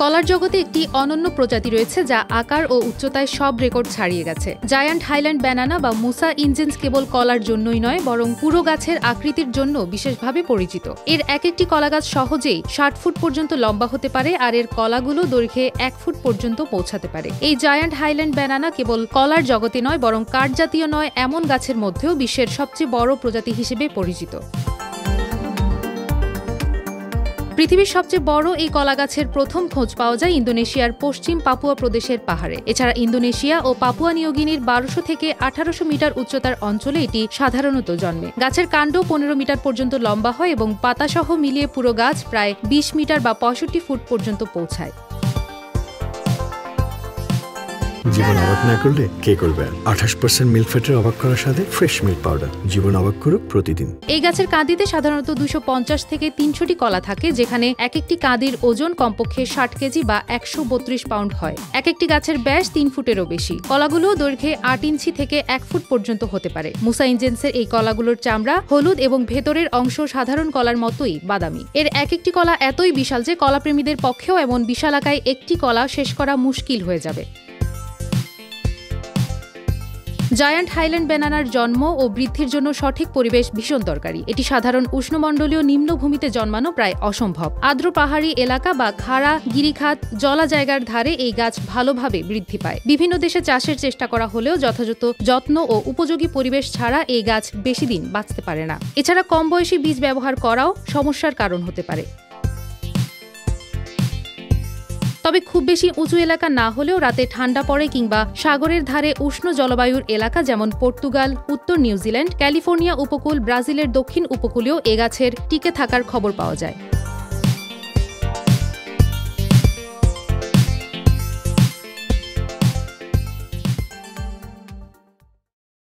কলার জগতে একটি অনন্য প্রজাতি রয়েছে যা আকার ও উচ্চতায় সব রেকর্ড ছাড়িয়ে গেছে। জায়ান্ট হাইল্যান্ড ব্যানানা বা মুসা ইনজেন্স কেবল কলার জন্যই নয়, বরং পুরো গাছের আকৃতির জন্য বিশেষভাবে পরিচিত। এর এক একটি কলা গাছ সহজেই ৬০ ফুট পর্যন্ত লম্বা হতে পারে, আর এর কলাগুলো দৈর্ঘ্যে ১ ফুট পর্যন্ত পৌঁছাতে পারে। এই জায়ান্ট হাইল্যান্ড ব্যানানা কেবল কলার জগতে নয়, বরং কাঠজাতীয় নয় এমন গাছের মধ্যেও বিশ্বের সবচেয়ে বড় প্রজাতি হিসেবে পরিচিত। পৃথিবীর সবচেয়ে বড় এই কলা গাছের প্রথম খোঁজ পাওয়া যায় ইন্দোনেশিয়ার পশ্চিম পাপুয়া প্রদেশের পাহাড়ে। এছাড়া ইন্দোনেশিয়া ও পাপুয়া নিউগিনির ১২০০ থেকে ১৮০০ মিটার উচ্চতার অঞ্চলে এটি সাধারণত জন্মে। গাছের কাণ্ড ১৫ মিটার পর্যন্ত লম্বা হয় এবং পাতাসহ মিলিয়ে পুরো গাছ প্রায় ২০ মিটার বা ৬৫ ফুট পর্যন্ত পৌঁছায়। জীবন অবাক না করলে কে করবে? ২৮% মিল্ক ফ্যাটের অবাক করার সাথে ফ্রেশ মিল্ক পাউডার। জীবন অবাক করুক প্রতিদিন। এই গাছের কাঁদিতে সাধারণত ২৫০ থেকে ৩০০টি কলা থাকে, যেখানে এক একটি কাঁদির ওজন কমপক্ষে ৬০ কেজি বা ১৩২ পাউন্ড হয়। এক একটি গাছের ব্যাস ৩ ফুটেরও বেশি। কলাগুলো দৈর্ঘ্যে ৮ ইঞ্চি থেকে ১ ফুট পর্যন্ত হতে পারে। মুসা ইনজেন্সের এই কলাগুলোর চামড়া হলুদ এবং ভেতরের অংশ সাধারণ কলার মতোই বাদামি। এর এক একটি কলা এতই বিশাল যে কলাপ্রেমীদের পক্ষেও এমন বিশালাকায় একটি কলা শেষ করা মুশকিল হয়ে যাবে। জায়ান্ট হাইল্যান্ড ব্যানানার জন্ম ও বৃদ্ধির জন্য সঠিক পরিবেশ ভীষণ দরকারি। এটি সাধারণ উষ্ণমণ্ডলীয় নিম্নভূমিতে জন্মানো প্রায় অসম্ভব। আর্দ্র পাহাড়ি এলাকা বা খাড়া গিরিখাত জলা জায়গার ধারে এই গাছ ভালোভাবে বৃদ্ধি পায়। বিভিন্ন দেশে চাষের চেষ্টা করা হলেও যথাযথ যত্ন ও উপযোগী পরিবেশ ছাড়া এই গাছ বেশি দিন বাঁচতে পারে না। এছাড়া কম বয়সী বীজ ব্যবহার করাও সমস্যার কারণ হতে পারে। তবে খুব বেশি উঁচু এলাকা না হলেও রাতে ঠান্ডা পড়ে কিংবা সাগরের ধারে উষ্ণ জলবায়ুর এলাকা যেমন পর্তুগাল, উত্তর নিউজিল্যান্ড, ক্যালিফোর্নিয়া উপকূল, ব্রাজিলের দক্ষিণ উপকূলেও এ গাছের টিকে থাকার খবর পাওয়া যায়।